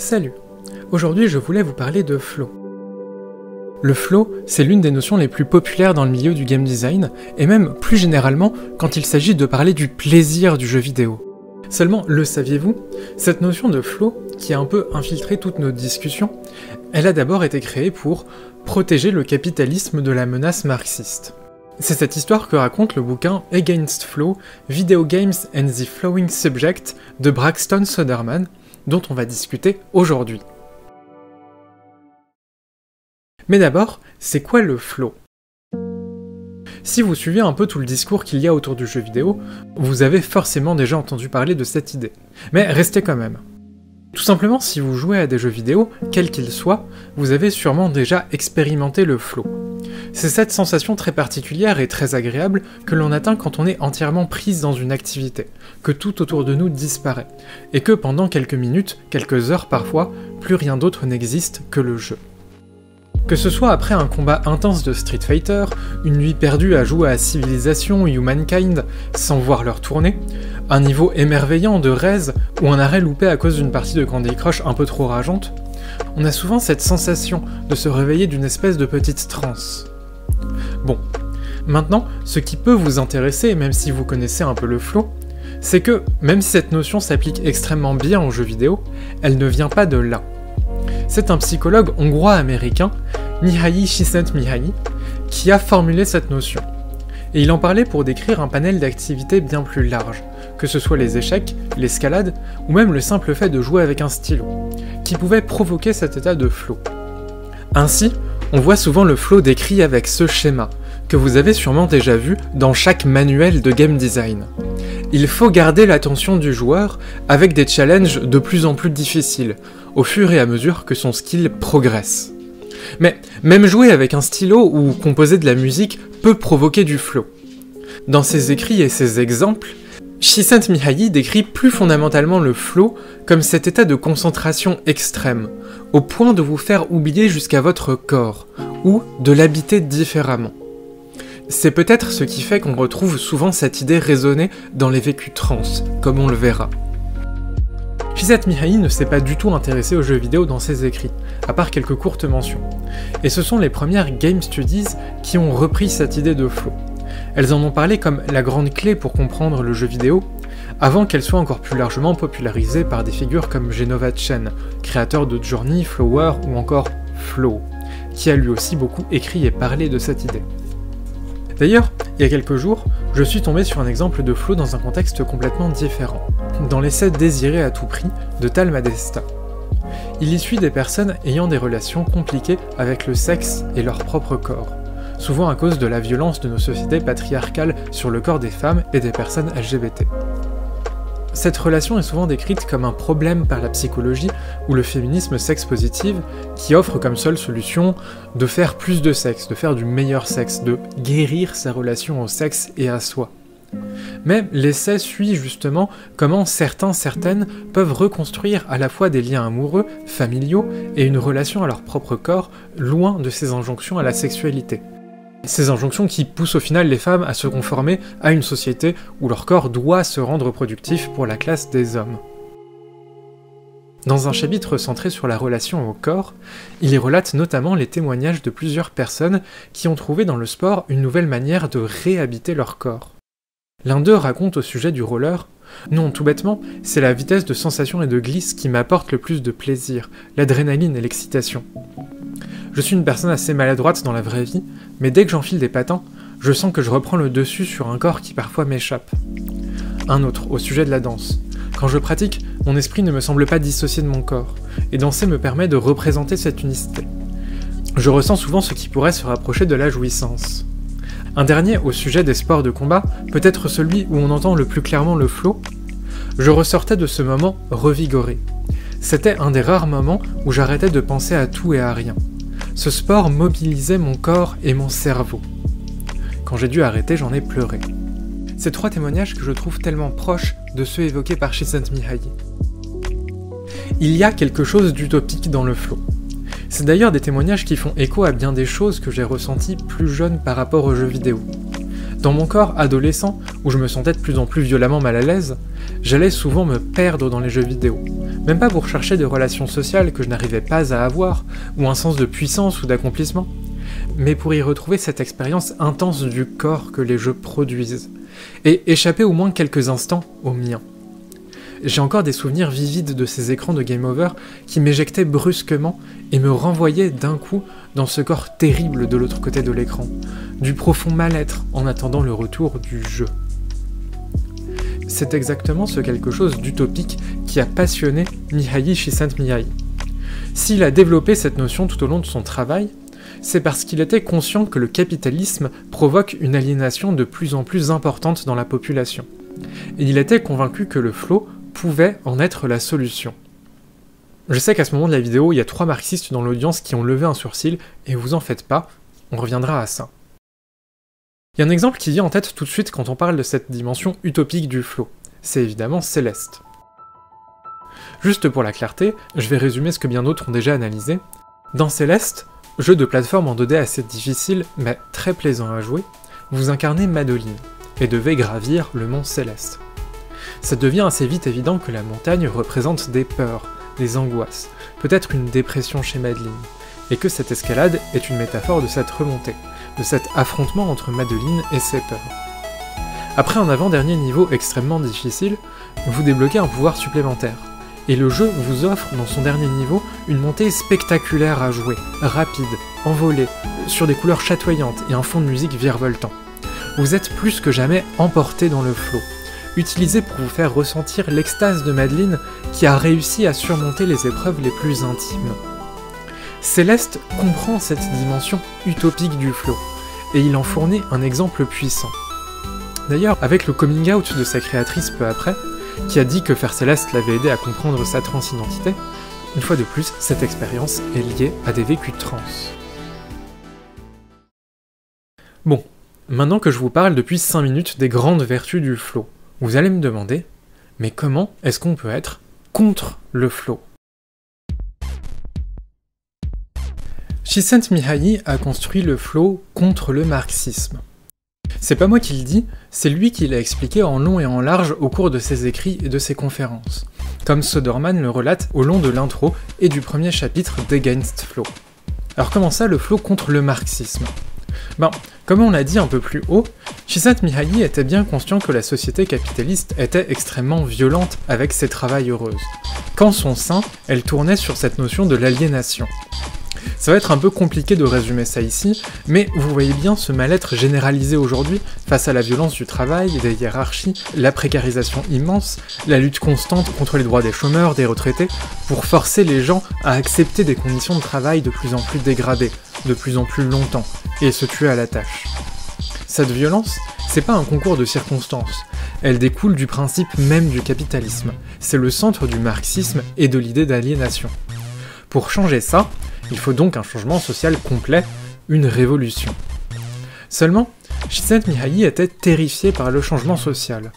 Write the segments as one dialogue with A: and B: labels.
A: Salut! Aujourd'hui je voulais vous parler de flow. Le flow, c'est l'une des notions les plus populaires dans le milieu du game design, et même plus généralement quand il s'agit de parler du plaisir du jeu vidéo. Seulement, le saviez-vous? Cette notion de flow, qui a un peu infiltré toutes nos discussions, elle a d'abord été créée pour protéger le capitalisme de la menace marxiste. C'est cette histoire que raconte le bouquin Against Flow, Video Games and the Flowing Subject de Braxton Soderman, dont on va discuter aujourd'hui. Mais d'abord, c'est quoi le flow? Si vous suivez un peu tout le discours qu'il y a autour du jeu vidéo, vous avez forcément déjà entendu parler de cette idée. Mais restez quand même. Tout simplement, si vous jouez à des jeux vidéo, quels qu'ils soient, vous avez sûrement déjà expérimenté le flow. C'est cette sensation très particulière et très agréable que l'on atteint quand on est entièrement prise dans une activité, que tout autour de nous disparaît, et que pendant quelques minutes, quelques heures parfois, plus rien d'autre n'existe que le jeu. Que ce soit après un combat intense de Street Fighter, une nuit perdue à jouer à Civilization, Humankind, sans voir l'heure tourner, un niveau émerveillant de Rez, ou un arrêt loupé à cause d'une partie de Candy Crush un peu trop rageante, on a souvent cette sensation de se réveiller d'une espèce de petite transe. Bon, maintenant, ce qui peut vous intéresser, même si vous connaissez un peu le flow, c'est que, même si cette notion s'applique extrêmement bien aux jeux vidéo, elle ne vient pas de là. C'est un psychologue hongrois-américain, Mihaly Csikszentmihalyi, qui a formulé cette notion. Et il en parlait pour décrire un panel d'activités bien plus large, que ce soit les échecs, l'escalade, ou même le simple fait de jouer avec un stylo, qui pouvait provoquer cet état de flow. Ainsi, on voit souvent le flow décrit avec ce schéma, que vous avez sûrement déjà vu dans chaque manuel de game design. Il faut garder l'attention du joueur avec des challenges de plus en plus difficiles, au fur et à mesure que son skill progresse. Mais même jouer avec un stylo ou composer de la musique peut provoquer du flow. Dans ses écrits et ses exemples, Csikszentmihalyi décrit plus fondamentalement le flow comme cet état de concentration extrême, au point de vous faire oublier jusqu'à votre corps, ou de l'habiter différemment. C'est peut-être ce qui fait qu'on retrouve souvent cette idée résonner dans les vécus trans, comme on le verra. Csikszentmihalyi ne s'est pas du tout intéressé aux jeux vidéo dans ses écrits, à part quelques courtes mentions. Et ce sont les premières Game Studies qui ont repris cette idée de flow. Elles en ont parlé comme la grande clé pour comprendre le jeu vidéo, avant qu'elle soit encore plus largement popularisée par des figures comme Genova Chen, créateur de Journey, Flower ou encore Flow, qui a lui aussi beaucoup écrit et parlé de cette idée. D'ailleurs, il y a quelques jours, je suis tombé sur un exemple de flow dans un contexte complètement différent, dans l'essai Désiré à tout prix de Tal Madesta. Il y suit des personnes ayant des relations compliquées avec le sexe et leur propre corps, souvent à cause de la violence de nos sociétés patriarcales sur le corps des femmes et des personnes LGBT. Cette relation est souvent décrite comme un problème par la psychologie ou le féminisme sex-positive qui offre comme seule solution de faire plus de sexe, de faire du meilleur sexe, de guérir sa relation au sexe et à soi. Mais l'essai suit justement comment certaines peuvent reconstruire à la fois des liens amoureux, familiaux et une relation à leur propre corps, loin de ces injonctions à la sexualité. Ces injonctions qui poussent au final les femmes à se conformer à une société où leur corps doit se rendre productif pour la classe des hommes. Dans un chapitre centré sur la relation au corps, il y relate notamment les témoignages de plusieurs personnes qui ont trouvé dans le sport une nouvelle manière de réhabiter leur corps. L'un d'eux raconte au sujet du roller « Non, tout bêtement, c'est la vitesse de sensation et de glisse qui m'apporte le plus de plaisir, l'adrénaline et l'excitation. Je suis une personne assez maladroite dans la vraie vie, mais dès que j'enfile des patins, je sens que je reprends le dessus sur un corps qui parfois m'échappe. » Un autre, au sujet de la danse. « Quand je pratique, mon esprit ne me semble pas dissocié de mon corps, et danser me permet de représenter cette unicité. Je ressens souvent ce qui pourrait se rapprocher de la jouissance. » Un dernier au sujet des sports de combat, peut-être celui où on entend le plus clairement le flow. Je ressortais de ce moment revigoré. C'était un des rares moments où j'arrêtais de penser à tout et à rien. Ce sport mobilisait mon corps et mon cerveau. Quand j'ai dû arrêter, j'en ai pleuré. Ces trois témoignages que je trouve tellement proches de ceux évoqués par Csikszentmihalyi. Il y a quelque chose d'utopique dans le flow. C'est d'ailleurs des témoignages qui font écho à bien des choses que j'ai ressenties plus jeune par rapport aux jeux vidéo. Dans mon corps adolescent, où je me sentais de plus en plus violemment mal à l'aise, j'allais souvent me perdre dans les jeux vidéo. Même pas pour chercher des relations sociales que je n'arrivais pas à avoir, ou un sens de puissance ou d'accomplissement, mais pour y retrouver cette expérience intense du corps que les jeux produisent, et échapper au moins quelques instants au mien. J'ai encore des souvenirs vivides de ces écrans de Game Over qui m'éjectaient brusquement et me renvoyaient d'un coup dans ce corps terrible de l'autre côté de l'écran, du profond mal-être en attendant le retour du jeu. C'est exactement ce quelque chose d'utopique qui a passionné Mihaly Csikszentmihalyi. S'il a développé cette notion tout au long de son travail, c'est parce qu'il était conscient que le capitalisme provoque une aliénation de plus en plus importante dans la population. Et il était convaincu que le flow pouvait en être la solution. Je sais qu'à ce moment de la vidéo, il y a 3 marxistes dans l'audience qui ont levé un sourcil, et vous en faites pas, on reviendra à ça. Il y a un exemple qui vient en tête tout de suite quand on parle de cette dimension utopique du flow. C'est évidemment Céleste. Juste pour la clarté, je vais résumer ce que bien d'autres ont déjà analysé. Dans Céleste, jeu de plateforme en 2D assez difficile, mais très plaisant à jouer, vous incarnez Madeline, et devez gravir le mont Céleste. Ça devient assez vite évident que la montagne représente des peurs, des angoisses, peut-être une dépression chez Madeline, et que cette escalade est une métaphore de cette remontée, de cet affrontement entre Madeline et ses peurs. Après un avant-dernier niveau extrêmement difficile, vous débloquez un pouvoir supplémentaire, et le jeu vous offre dans son dernier niveau une montée spectaculaire à jouer, rapide, envolée, sur des couleurs chatoyantes et un fond de musique virevoltant. Vous êtes plus que jamais emporté dans le flow, utilisé pour vous faire ressentir l'extase de Madeline qui a réussi à surmonter les épreuves les plus intimes. Céleste comprend cette dimension utopique du flow, et il en fournit un exemple puissant. D'ailleurs, avec le coming out de sa créatrice peu après, qui a dit que faire Céleste l'avait aidé à comprendre sa transidentité, une fois de plus, cette expérience est liée à des vécus trans. Bon, maintenant que je vous parle depuis 5 minutes des grandes vertus du flow, vous allez me demander, mais comment est-ce qu'on peut être contre le flow ? Csikszentmihalyi a construit le flow contre le marxisme. C'est pas moi qui le dis, c'est lui qui l'a expliqué en long et en large au cours de ses écrits et de ses conférences, comme Söderman le relate au long de l'intro et du premier chapitre d'Against Flow. Alors comment ça, le flow contre le marxisme ? Comme on l'a dit un peu plus haut, Csikszentmihalyi était bien conscient que la société capitaliste était extrêmement violente avec ses travailleuses. Qu'en son sein, elle tournait sur cette notion de l'aliénation. Ça va être un peu compliqué de résumer ça ici, mais vous voyez bien ce mal-être généralisé aujourd'hui face à la violence du travail, des hiérarchies, la précarisation immense, la lutte constante contre les droits des chômeurs, des retraités, pour forcer les gens à accepter des conditions de travail de plus en plus dégradées, de plus en plus longtemps, et se tuer à la tâche. Cette violence, c'est pas un concours de circonstances, elle découle du principe même du capitalisme, c'est le centre du marxisme et de l'idée d'aliénation. Pour changer ça, il faut donc un changement social complet, une révolution. Seulement, Csikszentmihalyi était terrifié par le changement social.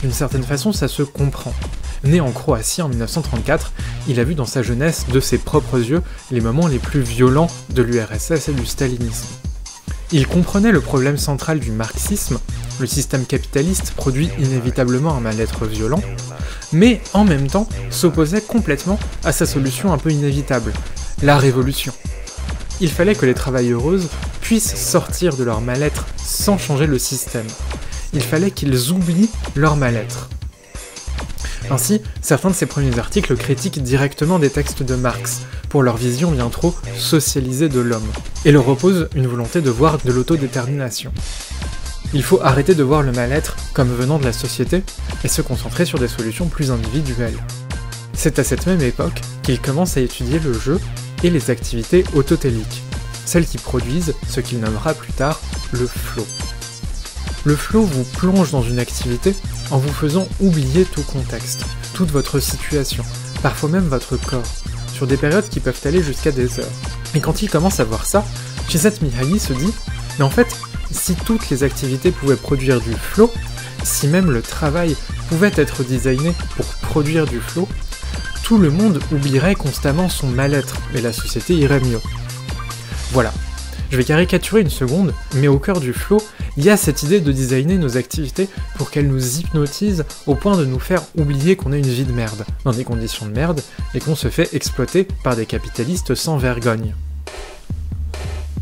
A: D'une certaine façon, ça se comprend. Né en Croatie en 1934, il a vu dans sa jeunesse, de ses propres yeux, les moments les plus violents de l'URSS et du stalinisme. Il comprenait le problème central du marxisme, le système capitaliste produit inévitablement un mal-être violent, mais en même temps s'opposait complètement à sa solution un peu inévitable, la révolution. Il fallait que les travailleuses puissent sortir de leur mal-être sans changer le système. Il fallait qu'ils oublient leur mal-être. Ainsi, certains de ses premiers articles critiquent directement des textes de Marx, pour leur vision bien trop socialisée de l'homme, et leur opposent une volonté de voir de l'autodétermination. Il faut arrêter de voir le mal-être comme venant de la société, et se concentrer sur des solutions plus individuelles. C'est à cette même époque qu'il commence à étudier le jeu et les activités autotéliques, celles qui produisent ce qu'il nommera plus tard le flow. Le flow vous plonge dans une activité en vous faisant oublier tout contexte, toute votre situation, parfois même votre corps, sur des périodes qui peuvent aller jusqu'à des heures. Et quand il commence à voir ça, Csikszentmihalyi se dit « Mais en fait, si toutes les activités pouvaient produire du flow, si même le travail pouvait être designé pour produire du flow, tout le monde oublierait constamment son mal-être et la société irait mieux. » Voilà. Je vais caricaturer une seconde, mais au cœur du flow, il y a cette idée de designer nos activités pour qu'elles nous hypnotisent au point de nous faire oublier qu'on a une vie de merde, dans des conditions de merde, et qu'on se fait exploiter par des capitalistes sans vergogne.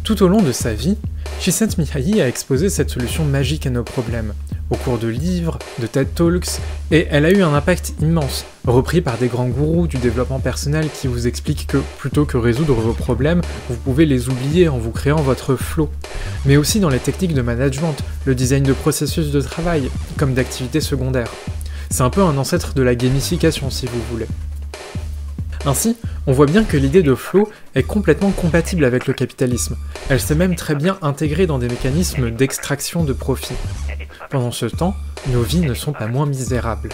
A: Tout au long de sa vie, Csikszentmihalyi a exposé cette solution magique à nos problèmes, au cours de livres, de TED Talks, et elle a eu un impact immense, repris par des grands gourous du développement personnel qui vous expliquent que, plutôt que résoudre vos problèmes, vous pouvez les oublier en vous créant votre flow, mais aussi dans les techniques de management, le design de processus de travail, comme d'activités secondaires. C'est un peu un ancêtre de la gamification si vous voulez. Ainsi, on voit bien que l'idée de flow est complètement compatible avec le capitalisme. Elle s'est même très bien intégrée dans des mécanismes d'extraction de profit. Pendant ce temps, nos vies ne sont pas moins misérables.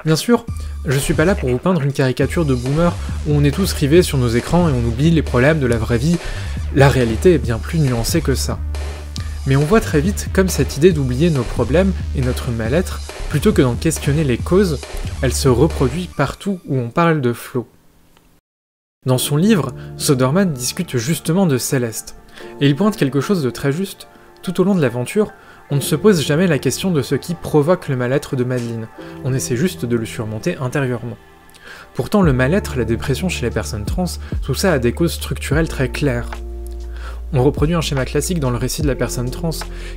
A: Bien sûr, je suis pas là pour vous peindre une caricature de boomer où on est tous rivés sur nos écrans et on oublie les problèmes de la vraie vie. La réalité est bien plus nuancée que ça. Mais on voit très vite comme cette idée d'oublier nos problèmes et notre mal-être, plutôt que d'en questionner les causes, elle se reproduit partout où on parle de flow. Dans son livre, Söderman discute justement de Céleste, et il pointe quelque chose de très juste. Tout au long de l'aventure, on ne se pose jamais la question de ce qui provoque le mal-être de Madeline, on essaie juste de le surmonter intérieurement. Pourtant, le mal-être, la dépression chez les personnes trans, tout ça a des causes structurelles très claires. On reproduit un schéma classique dans le récit de la personne trans,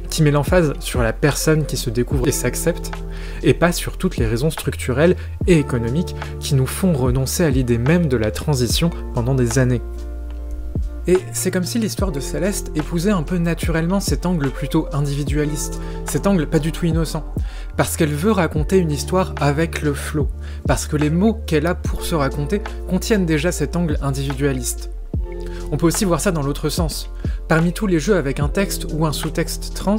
A: qui met l'emphase sur la personne qui se découvre et s'accepte, et pas sur toutes les raisons structurelles et économiques qui nous font renoncer à l'idée même de la transition pendant des années. Et c'est comme si l'histoire de Céleste épousait un peu naturellement cet angle plutôt individualiste, cet angle pas du tout innocent, parce qu'elle veut raconter une histoire avec le flow, parce que les mots qu'elle a pour se raconter contiennent déjà cet angle individualiste. On peut aussi voir ça dans l'autre sens. Parmi tous les jeux avec un texte ou un sous-texte trans,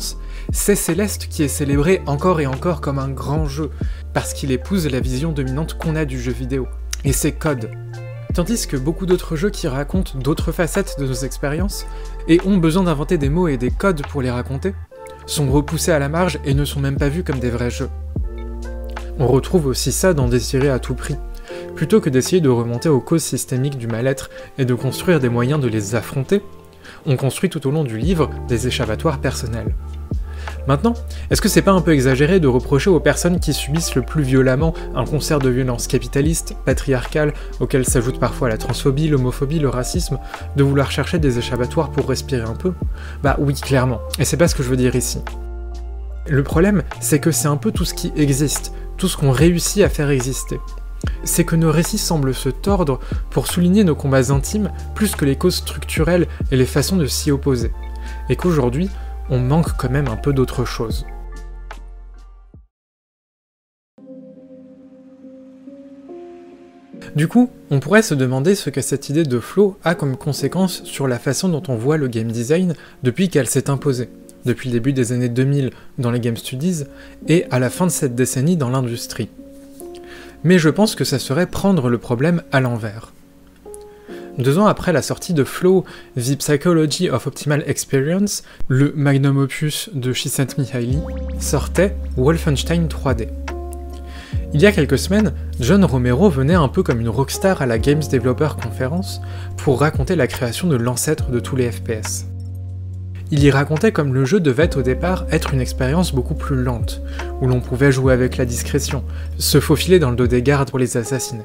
A: c'est Céleste qui est célébré encore et encore comme un grand jeu, parce qu'il épouse la vision dominante qu'on a du jeu vidéo, et ses codes. Tandis que beaucoup d'autres jeux qui racontent d'autres facettes de nos expériences, et ont besoin d'inventer des mots et des codes pour les raconter, sont repoussés à la marge et ne sont même pas vus comme des vrais jeux. On retrouve aussi ça dans Désirer à tout prix. Plutôt que d'essayer de remonter aux causes systémiques du mal-être et de construire des moyens de les affronter, on construit tout au long du livre des échappatoires personnels. Maintenant, est-ce que c'est pas un peu exagéré de reprocher aux personnes qui subissent le plus violemment un concert de violence capitaliste, patriarcale, auquel s'ajoute parfois la transphobie, l'homophobie, le racisme, de vouloir chercher des échappatoires pour respirer un peu? Bah oui, clairement, et c'est pas ce que je veux dire ici. Le problème, c'est que c'est un peu tout ce qui existe, tout ce qu'on réussit à faire exister. C'est que nos récits semblent se tordre pour souligner nos combats intimes plus que les causes structurelles et les façons de s'y opposer, et qu'aujourd'hui, on manque quand même un peu d'autre chose. Du coup, on pourrait se demander ce que cette idée de flow a comme conséquence sur la façon dont on voit le game design depuis qu'elle s'est imposée, depuis le début des années 2000 dans les game studies et à la fin de cette décennie dans l'industrie. Mais je pense que ça serait prendre le problème à l'envers. 2 ans après la sortie de Flow, The Psychology of Optimal Experience, le magnum opus de Csikszentmihalyi, sortait Wolfenstein 3D. Il y a quelques semaines, John Romero venait un peu comme une rockstar à la Games Developer Conference pour raconter la création de l'ancêtre de tous les FPS. Il y racontait comme le jeu devait au départ être une expérience beaucoup plus lente, où l'on pouvait jouer avec la discrétion, se faufiler dans le dos des gardes pour les assassiner.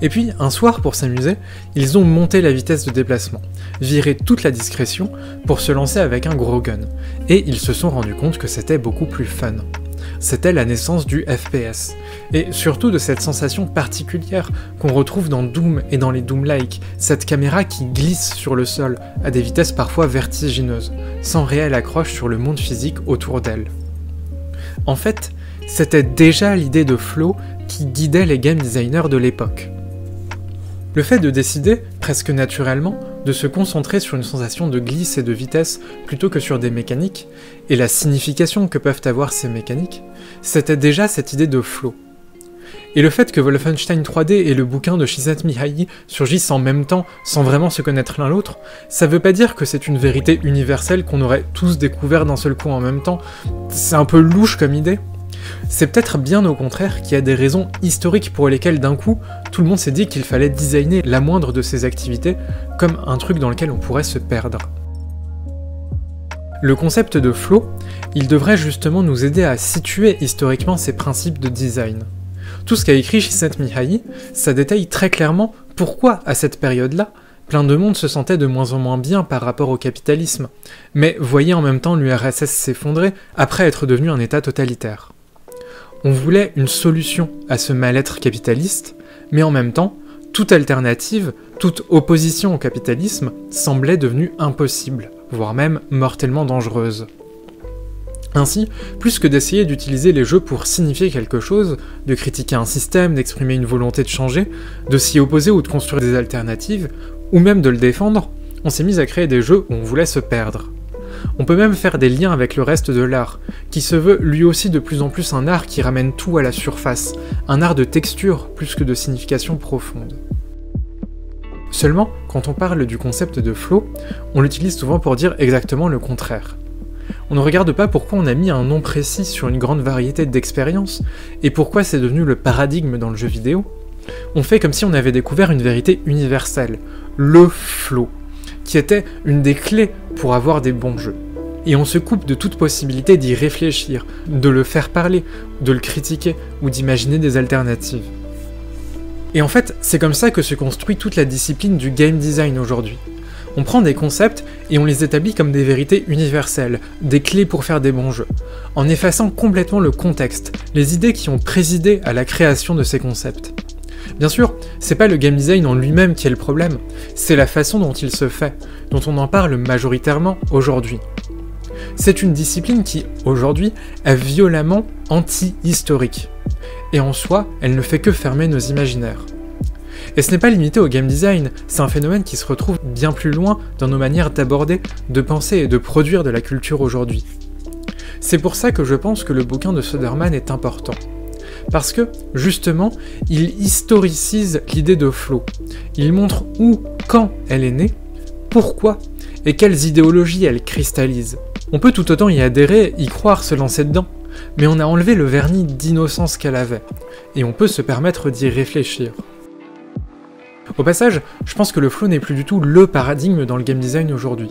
A: Et puis, un soir, pour s'amuser, ils ont monté la vitesse de déplacement, viré toute la discrétion pour se lancer avec un gros gun, et ils se sont rendus compte que c'était beaucoup plus fun. C'était la naissance du FPS, et surtout de cette sensation particulière qu'on retrouve dans Doom et dans les Doom-like, cette caméra qui glisse sur le sol à des vitesses parfois vertigineuses, sans réelle accroche sur le monde physique autour d'elle. En fait, c'était déjà l'idée de flow qui guidait les game designers de l'époque. Le fait de décider, presque naturellement, de se concentrer sur une sensation de glisse et de vitesse plutôt que sur des mécaniques, et la signification que peuvent avoir ces mécaniques, c'était déjà cette idée de flow. Et le fait que Wolfenstein 3D et le bouquin de Csikszentmihalyi surgissent en même temps, sans vraiment se connaître l'un l'autre, ça veut pas dire que c'est une vérité universelle qu'on aurait tous découvert d'un seul coup en même temps. C'est un peu louche comme idée. C'est peut-être bien au contraire qu'il y a des raisons historiques pour lesquelles d'un coup, tout le monde s'est dit qu'il fallait designer la moindre de ces activités comme un truc dans lequel on pourrait se perdre. Le concept de flow, il devrait justement nous aider à situer historiquement ces principes de design. Tout ce qu'a écrit Csikszentmihalyi, ça détaille très clairement pourquoi, à cette période-là, plein de monde se sentait de moins en moins bien par rapport au capitalisme, mais voyait en même temps l'URSS s'effondrer après être devenu un État totalitaire. On voulait une solution à ce mal-être capitaliste, mais en même temps, toute alternative, toute opposition au capitalisme semblait devenue impossible, voire même mortellement dangereuse. Ainsi, plus que d'essayer d'utiliser les jeux pour signifier quelque chose, de critiquer un système, d'exprimer une volonté de changer, de s'y opposer ou de construire des alternatives, ou même de le défendre, on s'est mis à créer des jeux où on voulait se perdre. On peut même faire des liens avec le reste de l'art, qui se veut lui aussi de plus en plus un art qui ramène tout à la surface, un art de texture plus que de signification profonde. Seulement, quand on parle du concept de flow, on l'utilise souvent pour dire exactement le contraire. On ne regarde pas pourquoi on a mis un nom précis sur une grande variété d'expériences, et pourquoi c'est devenu le paradigme dans le jeu vidéo. On fait comme si on avait découvert une vérité universelle, le flow, qui était une des clés pour avoir des bons jeux. Et on se coupe de toute possibilité d'y réfléchir, de le faire parler, de le critiquer, ou d'imaginer des alternatives. Et en fait, c'est comme ça que se construit toute la discipline du game design aujourd'hui. On prend des concepts et on les établit comme des vérités universelles, des clés pour faire des bons jeux, en effaçant complètement le contexte, les idées qui ont présidé à la création de ces concepts. Bien sûr, c'est pas le game design en lui-même qui est le problème, c'est la façon dont il se fait, dont on en parle majoritairement aujourd'hui. C'est une discipline qui, aujourd'hui, est violemment anti-historique. Et en soi, elle ne fait que fermer nos imaginaires. Et ce n'est pas limité au game design, c'est un phénomène qui se retrouve bien plus loin dans nos manières d'aborder, de penser et de produire de la culture aujourd'hui. C'est pour ça que je pense que le bouquin de Söderman est important. Parce que, justement, il historicise l'idée de flow. Il montre où, quand elle est née, pourquoi, et quelles idéologies elle cristallise. On peut tout autant y adhérer, y croire, se lancer dedans, mais on a enlevé le vernis d'innocence qu'elle avait, et on peut se permettre d'y réfléchir. Au passage, je pense que le flow n'est plus du tout le paradigme dans le game design aujourd'hui.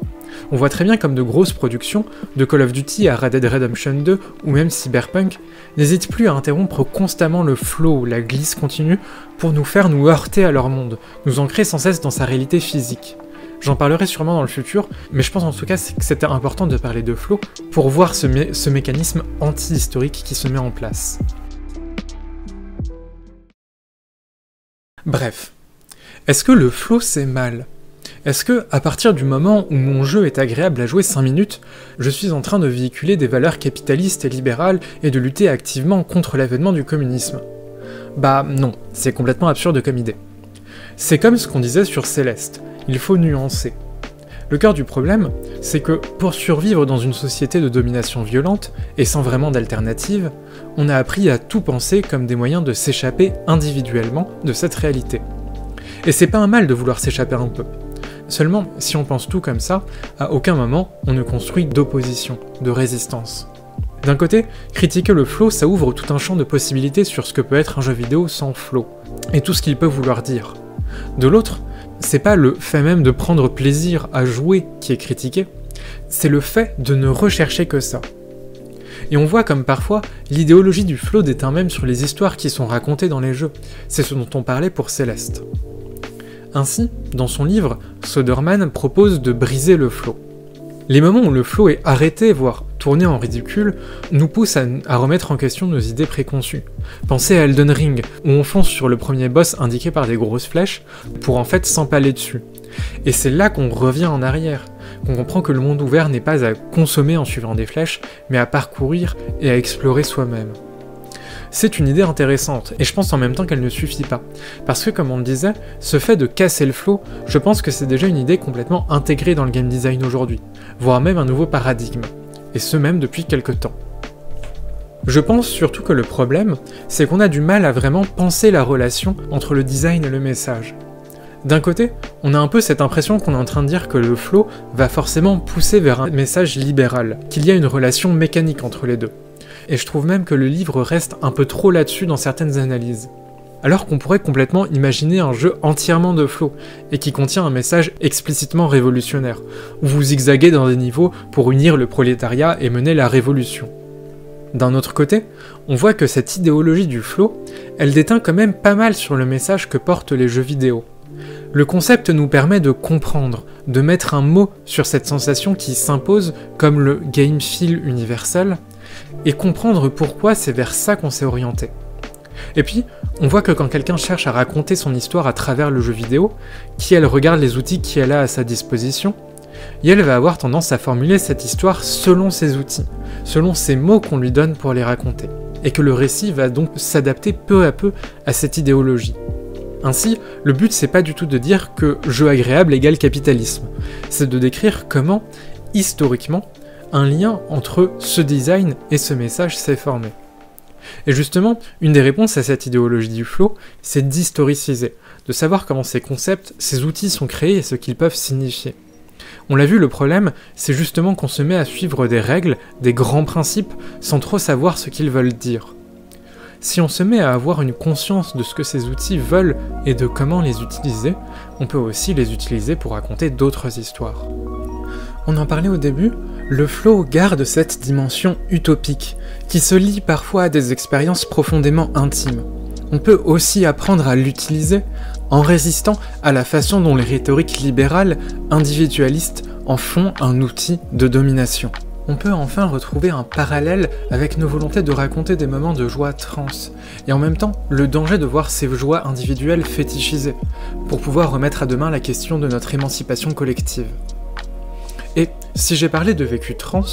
A: On voit très bien comme de grosses productions, de Call of Duty à Red Dead Redemption 2 ou même Cyberpunk, n'hésitent plus à interrompre constamment le flow, la glisse continue, pour nous faire nous heurter à leur monde, nous ancrer sans cesse dans sa réalité physique. J'en parlerai sûrement dans le futur, mais je pense en tout cas que c'était important de parler de flow pour voir ce mécanisme anti-historique qui se met en place. Bref. Est-ce que le flow c'est mal? Est-ce que, à partir du moment où mon jeu est agréable à jouer 5 minutes, je suis en train de véhiculer des valeurs capitalistes et libérales et de lutter activement contre l'avènement du communisme? Bah non, c'est complètement absurde comme idée. C'est comme ce qu'on disait sur Céleste, il faut nuancer. Le cœur du problème, c'est que pour survivre dans une société de domination violente, et sans vraiment d'alternative, on a appris à tout penser comme des moyens de s'échapper individuellement de cette réalité. Et c'est pas un mal de vouloir s'échapper un peu. Seulement, si on pense tout comme ça, à aucun moment on ne construit d'opposition, de résistance. D'un côté, critiquer le flow, ça ouvre tout un champ de possibilités sur ce que peut être un jeu vidéo sans flow, et tout ce qu'il peut vouloir dire. De l'autre, c'est pas le fait même de prendre plaisir à jouer qui est critiqué, c'est le fait de ne rechercher que ça. Et on voit comme parfois, l'idéologie du flow déteint même sur les histoires qui sont racontées dans les jeux, c'est ce dont on parlait pour Céleste. Ainsi, dans son livre, Söderman propose de briser le flow. Les moments où le flow est arrêté, voire tourné en ridicule, nous poussent à remettre en question nos idées préconçues. Pensez à Elden Ring, où on fonce sur le premier boss indiqué par des grosses flèches, pour en fait s'empaler dessus. Et c'est là qu'on revient en arrière, qu'on comprend que le monde ouvert n'est pas à consommer en suivant des flèches, mais à parcourir et à explorer soi-même. C'est une idée intéressante, et je pense en même temps qu'elle ne suffit pas. Parce que, comme on le disait, ce fait de casser le flow, je pense que c'est déjà une idée complètement intégrée dans le game design aujourd'hui, voire même un nouveau paradigme, et ce même depuis quelque temps. Je pense surtout que le problème, c'est qu'on a du mal à vraiment penser la relation entre le design et le message. D'un côté, on a un peu cette impression qu'on est en train de dire que le flow va forcément pousser vers un message libéral, qu'il y a une relation mécanique entre les deux. Et je trouve même que le livre reste un peu trop là-dessus dans certaines analyses. Alors qu'on pourrait complètement imaginer un jeu entièrement de flow, et qui contient un message explicitement révolutionnaire, où vous zigzaguez dans des niveaux pour unir le prolétariat et mener la révolution. D'un autre côté, on voit que cette idéologie du flow, elle déteint quand même pas mal sur le message que portent les jeux vidéo. Le concept nous permet de comprendre, de mettre un mot sur cette sensation qui s'impose comme le game feel universel, et comprendre pourquoi c'est vers ça qu'on s'est orienté. Et puis, on voit que quand quelqu'un cherche à raconter son histoire à travers le jeu vidéo, elle regarde les outils qu'elle a à sa disposition, et elle va avoir tendance à formuler cette histoire selon ses outils, selon ces mots qu'on lui donne pour les raconter, et que le récit va donc s'adapter peu à peu à cette idéologie. Ainsi, le but c'est pas du tout de dire que jeu agréable égale capitalisme, c'est de décrire comment, historiquement, un lien entre ce design et ce message s'est formé. Et justement, une des réponses à cette idéologie du flow, c'est d'historiciser, de savoir comment ces concepts, ces outils sont créés et ce qu'ils peuvent signifier. On l'a vu, le problème, c'est justement qu'on se met à suivre des règles, des grands principes, sans trop savoir ce qu'ils veulent dire. Si on se met à avoir une conscience de ce que ces outils veulent et de comment les utiliser, on peut aussi les utiliser pour raconter d'autres histoires. On en parlait au début, le flow garde cette dimension utopique, qui se lie parfois à des expériences profondément intimes. On peut aussi apprendre à l'utiliser en résistant à la façon dont les rhétoriques libérales, individualistes, en font un outil de domination. On peut enfin retrouver un parallèle avec nos volontés de raconter des moments de joie trans, et en même temps le danger de voir ces joies individuelles fétichisées, pour pouvoir remettre à demain la question de notre émancipation collective. Et si j'ai parlé de vécu trans,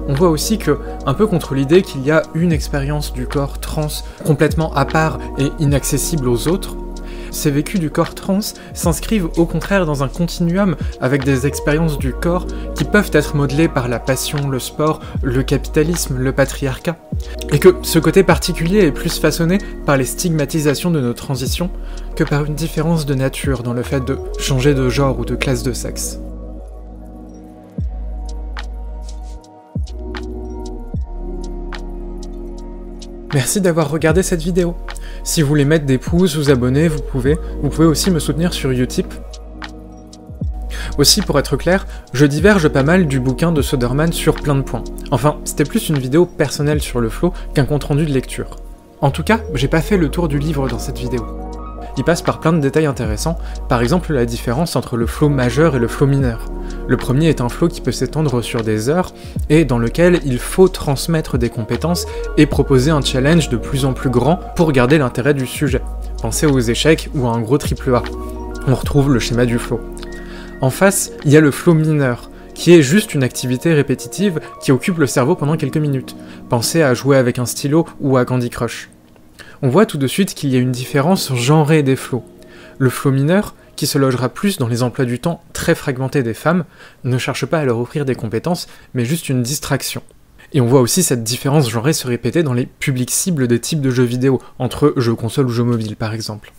A: on voit aussi que, un peu contre l'idée qu'il y a une expérience du corps trans complètement à part et inaccessible aux autres, ces vécus du corps trans s'inscrivent au contraire dans un continuum avec des expériences du corps qui peuvent être modelées par la passion, le sport, le capitalisme, le patriarcat, et que ce côté particulier est plus façonné par les stigmatisations de nos transitions que par une différence de nature dans le fait de changer de genre ou de classe de sexe. Merci d'avoir regardé cette vidéo. Si vous voulez mettre des pouces, vous abonner, vous pouvez aussi me soutenir sur Utip. Aussi, pour être clair, je diverge pas mal du bouquin de Söderman sur plein de points. Enfin, c'était plus une vidéo personnelle sur le flow qu'un compte-rendu de lecture. En tout cas, j'ai pas fait le tour du livre dans cette vidéo. Il passe par plein de détails intéressants, par exemple la différence entre le flow majeur et le flow mineur. Le premier est un flow qui peut s'étendre sur des heures, et dans lequel il faut transmettre des compétences et proposer un challenge de plus en plus grand pour garder l'intérêt du sujet. Pensez aux échecs ou à un gros AAA. On retrouve le schéma du flow. En face, il y a le flow mineur, qui est juste une activité répétitive qui occupe le cerveau pendant quelques minutes. Pensez à jouer avec un stylo ou à Candy Crush. On voit tout de suite qu'il y a une différence genrée des flows. Le flow mineur, qui se logera plus dans les emplois du temps très fragmentés des femmes, ne cherche pas à leur offrir des compétences, mais juste une distraction. Et on voit aussi cette différence genrée se répéter dans les publics cibles des types de jeux vidéo, entre jeux console ou jeux mobiles par exemple.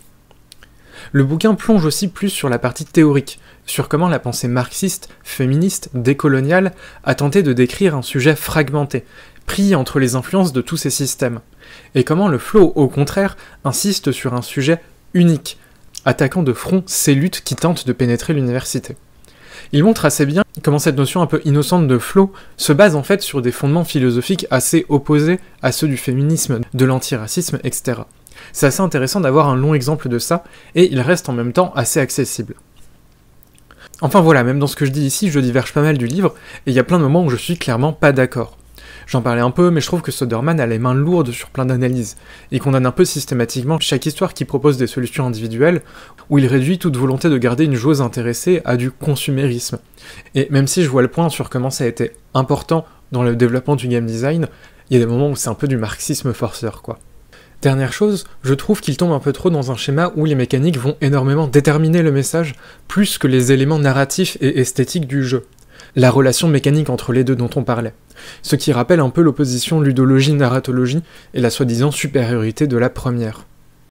A: Le bouquin plonge aussi plus sur la partie théorique, sur comment la pensée marxiste, féministe, décoloniale a tenté de décrire un sujet fragmenté, pris entre les influences de tous ces systèmes, et comment le flow, au contraire, insiste sur un sujet unique, attaquant de front ces luttes qui tentent de pénétrer l'université. Il montre assez bien comment cette notion un peu innocente de flow se base en fait sur des fondements philosophiques assez opposés à ceux du féminisme, de l'antiracisme, etc. C'est assez intéressant d'avoir un long exemple de ça, et il reste en même temps assez accessible. Enfin voilà, même dans ce que je dis ici, je diverge pas mal du livre, et il y a plein de moments où je suis clairement pas d'accord. J'en parlais un peu, mais je trouve que Söderman a les mains lourdes sur plein d'analyses, et condamne un peu systématiquement chaque histoire qui propose des solutions individuelles, où il réduit toute volonté de garder une joueuse intéressée à du consumérisme. Et même si je vois le point sur comment ça a été important dans le développement du game design, il y a des moments où c'est un peu du marxisme forceur, quoi. Dernière chose, je trouve qu'il tombe un peu trop dans un schéma où les mécaniques vont énormément déterminer le message, plus que les éléments narratifs et esthétiques du jeu. La relation mécanique entre les deux dont on parlait. Ce qui rappelle un peu l'opposition ludologie-narratologie et la soi-disant supériorité de la première.